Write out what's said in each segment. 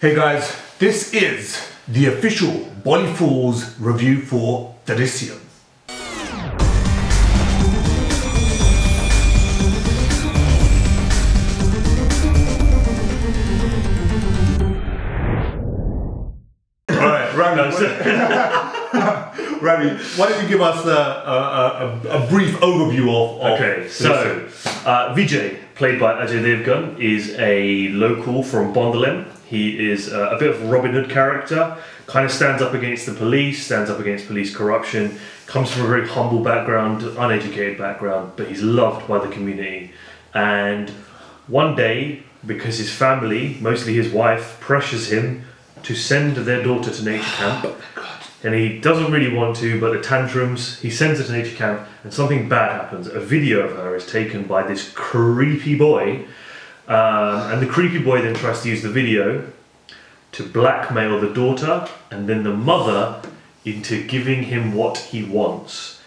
Hey guys, this is the official Bollyfools review for Drishyam. Alright, Ravi, why don't you give us a brief overview of Okay, so Vijay, played by Ajay Devgan, is a local from Bondalem. He is a bit of a Robin Hood character, kind of stands up against the police, stands up against police corruption, comes from a very humble background, uneducated background, but he's loved by the community. And one day, because his family, mostly his wife, pressures him to send their daughter to nature camp, and he doesn't really want to, but the tantrums, he sends her to nature camp, and something bad happens. A video of her is taken by this creepy boy, and the creepy boy then tries to use the video to blackmail the daughter and then the mother into giving him what he wants.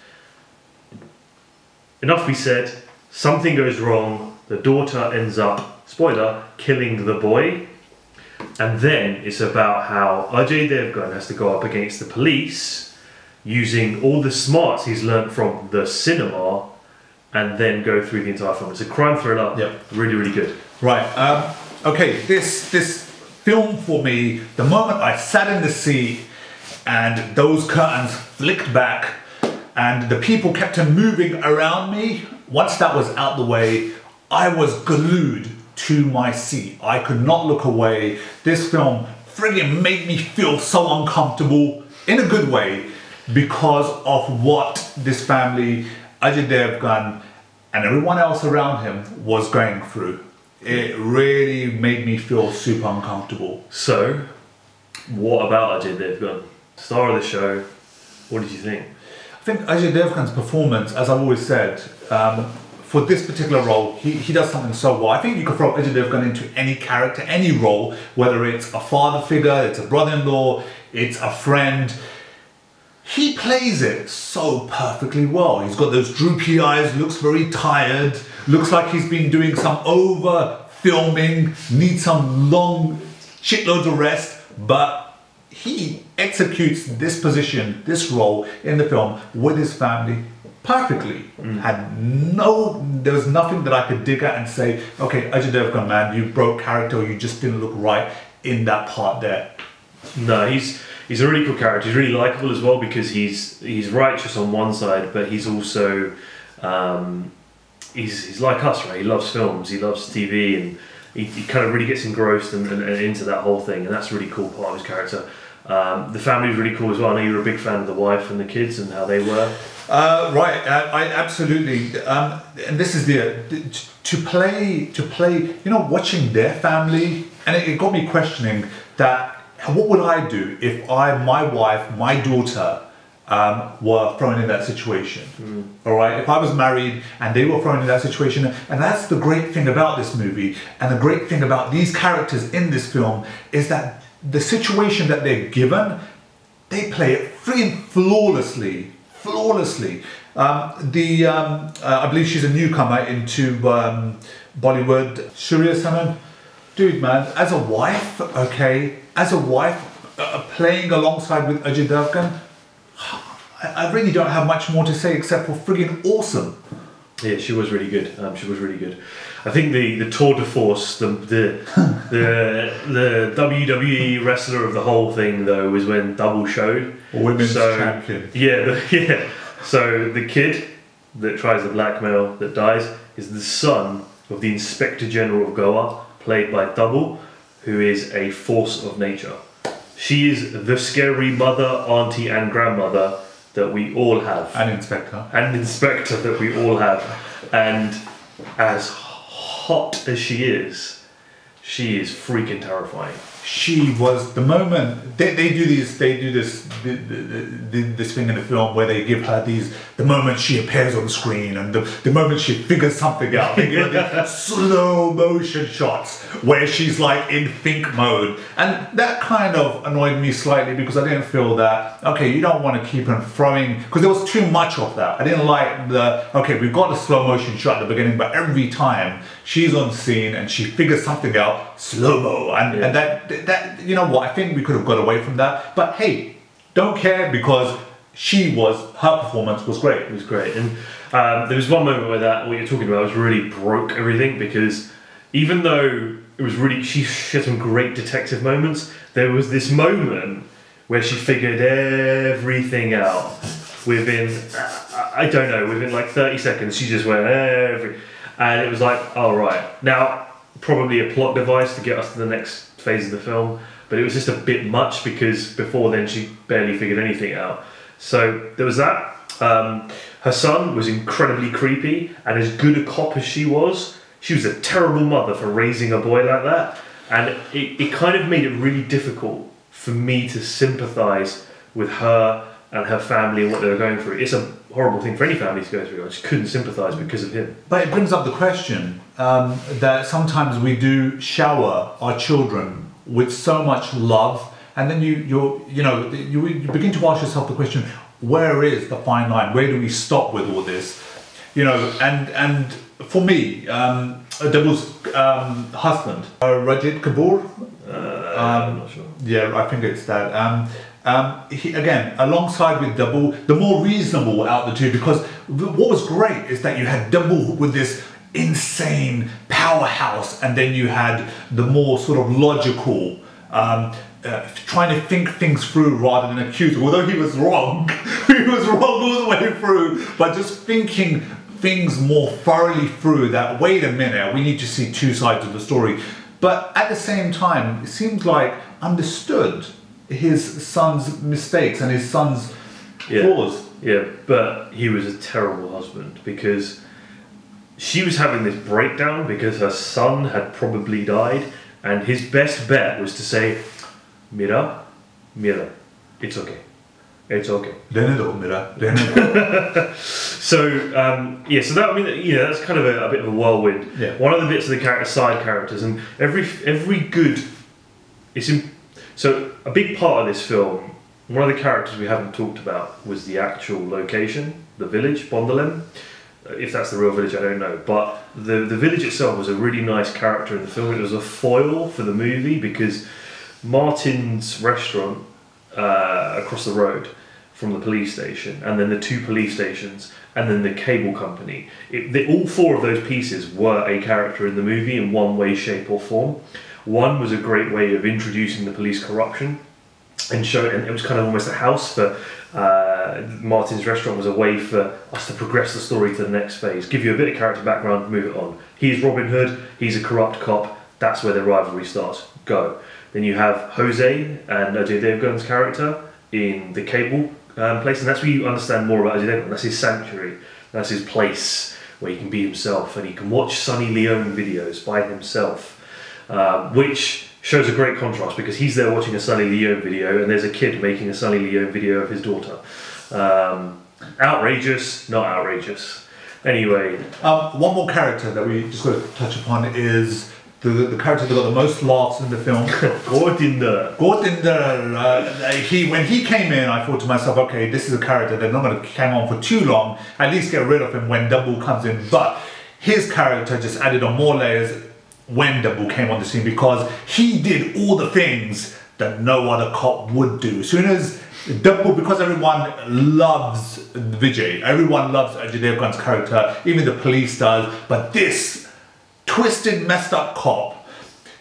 Enough be said, something goes wrong, the daughter ends up, spoiler, killing the boy. And then it's about how Ajay Devgan has to go up against the police using all the smarts he's learnt from the cinema and then go through the entire film. It's a crime thriller, Yep. really, really good. Right, okay, this film for me, the moment I sat in the seat and those curtains flicked back and the people kept on moving around me, once that was out the way, I was glued to my seat. I could not look away. This film friggin' made me feel so uncomfortable in a good way because of what this family, Ajay Devgan and everyone else around him was going through. It really made me feel super uncomfortable. So, what about Ajay Devgan? Star of the show, what did you think? I think Ajay Devgan's performance, as I've always said, for this particular role, he does something so well. I think you could throw Ajay Devgan into any character, any role, whether it's a father figure, it's a brother-in-law, it's a friend. He plays it so perfectly well. He's got those droopy eyes, looks very tired, looks like he's been doing some over filming, needs some long shitloads of rest, but he executes this position, this role in the film with his family perfectly. There was nothing that I could dig at and say, okay, Ajay Devgan, man, you broke character, or you just didn't look right in that part there. No, he's a really cool character. He's really likable as well because he's righteous on one side, but he's also he's like us, right? He loves films, he loves TV, and he kind of really gets engrossed and into that whole thing, and that's a really cool part of his character. The family is really cool as well. I know you're a big fan of the wife and the kids and how they were. Right, I absolutely, and this is to play, you know, watching their family, and it got me questioning that, what would I do if my wife, my daughter, were thrown in that situation? All right, if I was married and they were thrown in that situation, and that's the great thing about this movie, and the great thing about these characters in this film is that the situation that they're given, they play it flawlessly. I believe she's a newcomer into Bollywood, Shreya Sanan. Dude, man, as a wife, playing alongside with Ajay Devgan, I really don't have much more to say except for friggin' awesome. Yeah, she was really good. She was really good. I think the tour de force, the WWE wrestler of the whole thing though was when Double showed. Women's champion. Yeah. So the kid that tries to blackmail, that dies, is the son of the Inspector General of Goa, played by Double, who is a force of nature. She is the scary mother, auntie, and grandmother that we all have. An inspector. And inspector that we all have. And as hot as she is freaking terrifying. She was, the moment they do this thing in the film where they give her the moment she appears on screen and the moment she figures something out, they give her the slow motion shots where she's like in think mode, and that kind of annoyed me slightly because I didn't feel that, okay, you don't want to keep on throwing, because there was too much of that. I didn't like okay, we've got a slow motion shot at the beginning, but every time she's on scene and she figures something out, slow-mo, and that you know what, I think we could have got away from that. But hey, don't care, because her performance was great. It was great. And there was one moment where what you're talking about was really broke everything, because even though it was really, she had some great detective moments, there was this moment where she figured everything out within, I don't know, within like 30 seconds. She just went and it was like, oh right, now probably a plot device to get us to the next phase of the film, but it was just a bit much, because before then she barely figured anything out. So there was that. Her son was incredibly creepy, and as good a cop as she was a terrible mother for raising a boy like that, and it kind of made it really difficult for me to sympathise with her and her family and what they were going through. It's a horrible thing for any family to go through. I just couldn't sympathise because of him. But it brings up the question that sometimes we do shower our children with so much love, and then you begin to ask yourself the question, where is the fine line? Where do we stop with all this? You know, and for me, Dabboo's husband, Rajat Kapoor. I'm not sure. Yeah, I think it's that. He, again, alongside with Dabboo, the more reasonable out of the two, because what was great is that you had Dabboo with this insane powerhouse, and then you had the more sort of logical, trying to think things through rather than accuse. Although he was wrong, he was wrong all the way through, but just thinking things more thoroughly through, that wait a minute, we need to see two sides of the story. But at the same time, it seems like understood his son's mistakes and his son's flaws. Yeah, but he was a terrible husband, because she was having this breakdown because her son had probably died, and his best bet was to say, Mira, it's okay. It's okay. So so that, I mean, that's kind of a bit of a whirlwind. Yeah. One of the bits of the side characters, and every good, so a big part of this film, one of the characters we haven't talked about was the actual location, the village, Bondolem. If that's the real village, I don't know. But the village itself was a really nice character in the film. It was a foil for the movie, because Martin's restaurant across the road from the police station, and then the two police stations, and then the cable company. All four of those pieces were a character in the movie in one way, shape or form. One was a great way of introducing the police corruption, and it was kind of almost a house for Martin's restaurant was a way for us to progress the story to the next phase, give you a bit of character background, move it on. He's Robin Hood, he's a corrupt cop, that's where the rivalry starts, go. Then you have Jose and Ajay Devgan's character in the cable place, and that's where you understand more about Ajay Devgan. That's his sanctuary, that's his place where he can be himself, and he can watch Sunny Leone videos by himself, which shows a great contrast, because he's there watching a Sunny Leone video and there's a kid making a Sunny Leone video of his daughter. Outrageous, not outrageous. Anyway. One more character that we just got to touch upon is the character that got the most laughs in the film. Godinder. When he came in, I thought to myself, okay, this is a character that's not going to hang on for too long, at least get rid of him when Dabboo comes in. But his character just added on more layers when Dabboo came on the scene, because he did all the things that no other cop would do. As soon as Dabboo, because everyone loves Vijay, everyone loves Ajay Devgan's character, even the police does, but this twisted, messed up cop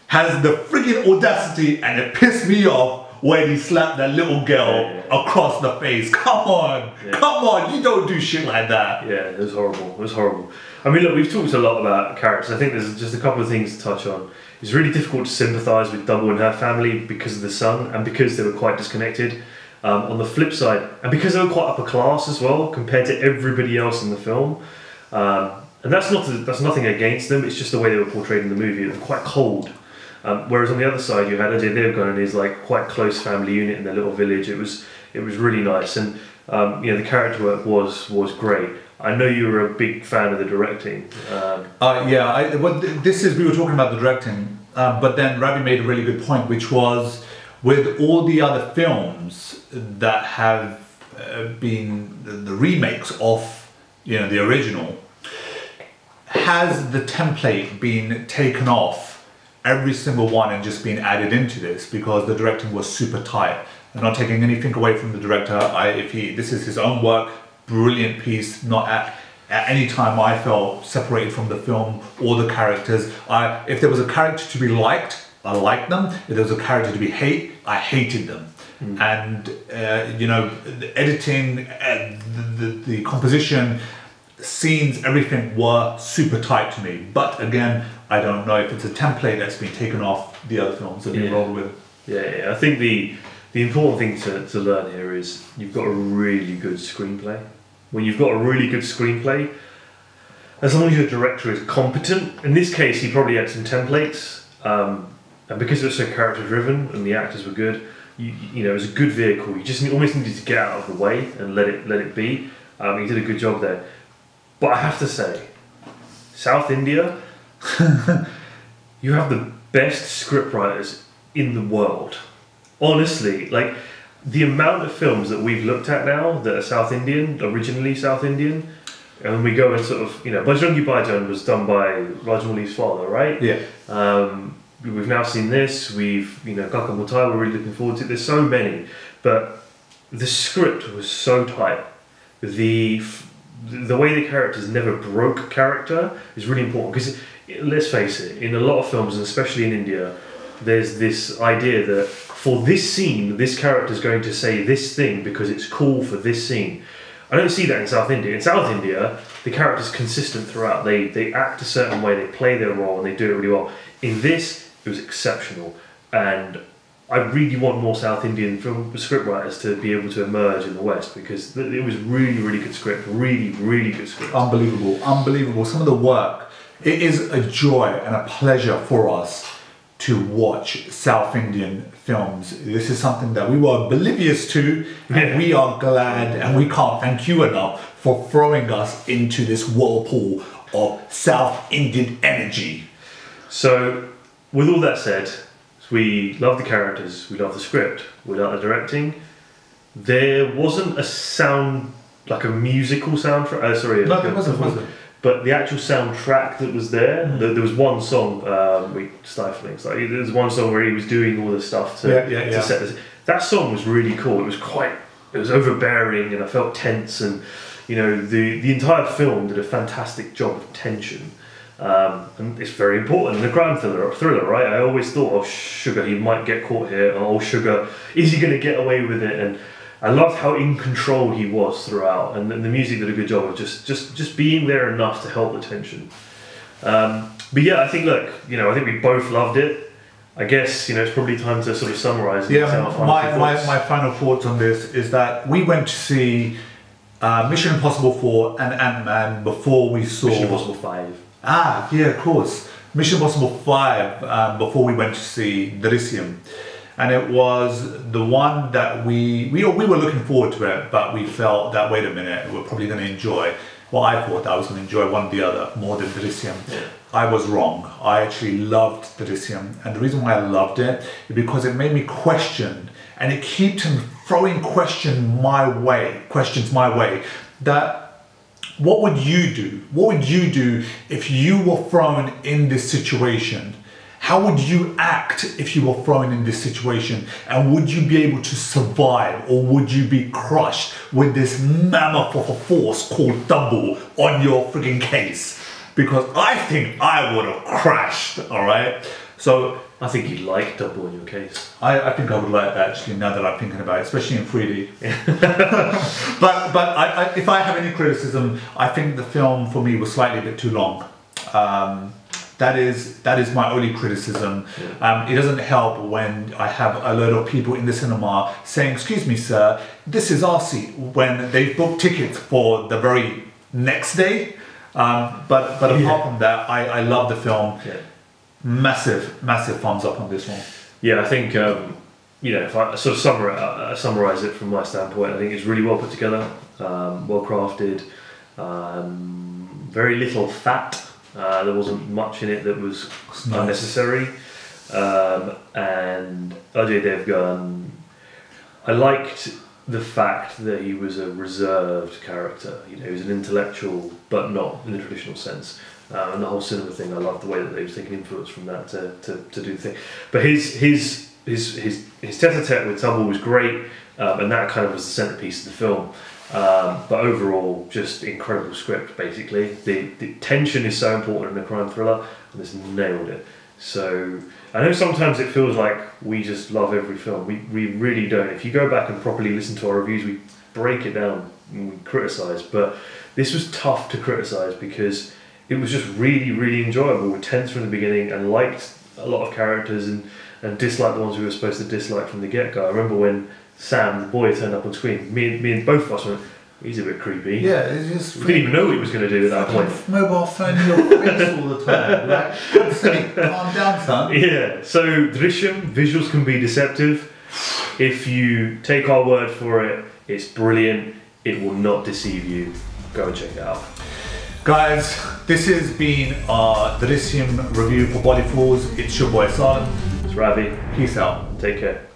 has the friggin' audacity, and it pissed me off when he slapped that little girl across the face. Come on, come on, you don't do shit like that. Yeah, it was horrible, it was horrible. I mean, look, we've talked a lot about characters. I think there's just a couple of things to touch on. It's really difficult to sympathise with Dabboo and her family because of the son, and because they were quite disconnected. On the flip side, and because they were quite upper class as well compared to everybody else in the film, and that's nothing against them. It's just the way they were portrayed in the movie. They were quite cold. Whereas on the other side, you had Ajay Devgan and his quite close family unit in their little village. It was really nice, and the character work was great. I know you were a big fan of the directing. We were talking about the directing, but then Ravi made a really good point, which was with all the other films that have been the remakes of the original, has the template been taken off every single one and just being added into this because the directing was super tight. I'm not taking anything away from the director. This is his own work, brilliant piece. Not at any time I felt separated from the film or the characters. If there was a character to be liked, I liked them. If there was a character to be I hated them. And the editing, the composition, scenes, everything were super tight to me. But again, I don't know if it's a template that's been taken off the other films that we roll with. Yeah, I think the important thing to learn here is you've got a really good screenplay. When you've got a really good screenplay, as long as your director is competent, in this case he probably had some templates, and because it was so character driven and the actors were good, you know, it was a good vehicle. You just almost needed to get out of the way and let it be. He did a good job there. But I have to say, South India, you have the best scriptwriters in the world. Honestly, like the amount of films that we've looked at now that are South Indian, originally South Indian, and we go and sort of, you know, Bajrangi Bhaijaan was done by Rajamouli's father, right? Yeah. We've now seen this, Kaka Mutai, we're really looking forward to it. There's so many, but the script was so tight. The way the characters never broke character is really important because, let's face it, in a lot of films, and especially in India, there's this idea that for this scene, this character is going to say this thing because it's cool for this scene. I don't see that in South India. In South India, the character's consistent throughout. They act a certain way, they play their role, and they do it really well. In this, it was exceptional, and I really want more South Indian film scriptwriters to be able to emerge in the West because it was really, really good script, really, really good script. Unbelievable. Some of the work, it is a joy and a pleasure for us to watch South Indian films. This is something that we were oblivious to, and we are glad, and we can't thank you enough for throwing us into this whirlpool of South Indian energy. So, with all that said, we love the characters, we love the script, we love the directing. There wasn't a sound, like a musical soundtrack, No, there wasn't. But the actual soundtrack that was there, there was one song, Stifling, so there was one song where he was doing all the stuff to set this. That song was really cool. It was overbearing, and I felt tense, and you know, the entire film did a fantastic job of tension. And it's very important in a crime thriller, right? I always thought, oh, Sugar, he might get caught here. Oh, Sugar, is he going to get away with it? And I loved how in control he was throughout, and the music did a good job of just being there enough to help the tension. But yeah, I think, I think we both loved it. I guess, it's probably time to sort of summarise. My final thoughts on this is that we went to see Mission Impossible 4 and Ant-Man before we saw... Mission Impossible 5. Ah, yeah, of course. Mission Impossible 5 before we went to see Drishyam. And it was the one that we were looking forward to it, but we felt that, wait a minute, we're probably going to enjoy. Well, I thought I was going to enjoy one or the other more than Drishyam. Yeah. I was wrong. I actually loved Drishyam. And the reason why I loved it is because it made me question, and it keeps throwing questions my way, that what would you do? What would you do if you were thrown in this situation? How would you act if you were thrown in this situation? And would you be able to survive, or would you be crushed with this mammoth of a force called Dumbo on your frigging case? Because I think I would have crashed, all right? So I think you'd like Dumbo on your case. I think I would like that, actually, now that I'm thinking about it, especially in 3D. but if I have any criticism, I think the film for me was slightly a bit too long. That is my only criticism. Yeah. It doesn't help when I have a lot of people in the cinema saying, "Excuse me, sir, this is our seat," when they book tickets for the very next day. But apart from that, I love the film. Yeah. Massive thumbs up on this one. Yeah, I think if I sort of summarize it from my standpoint, I think it's really well put together, well crafted, very little fat. There wasn't much in it that was unnecessary. And Ajay Devgan, I liked the fact that he was a reserved character. He was an intellectual, but not in the traditional sense. and the whole cinema thing. I love the way that they was taking influence from that to do the thing. But his tete-a-tete with Tubble was great, and that kind of was the centerpiece of the film. But overall, just incredible script. Basically, the tension is so important in a crime thriller, and it's nailed it. So I know sometimes it feels like we just love every film. We really don't. If you go back and properly listen to our reviews, we break it down and we criticise. But this was tough to criticise because it was just really enjoyable. We were tense from the beginning and liked a lot of characters and disliked the ones we were supposed to dislike from the get-go. I remember when Sam, the boy, turned up on screen, me and both of us went, he's a bit creepy. Yeah, it's just... We didn't even know what he was going to do at that point. Mobile phone in your face all the time. Like, calm down, son. Yeah, so Drishyam, visuals can be deceptive. If you take our word for it, it's brilliant. It will not deceive you. Go and check it out. Guys, this has been our Drishyam review for Body Falls. It's your boy Salim. It's Ravi. Peace out. Take care.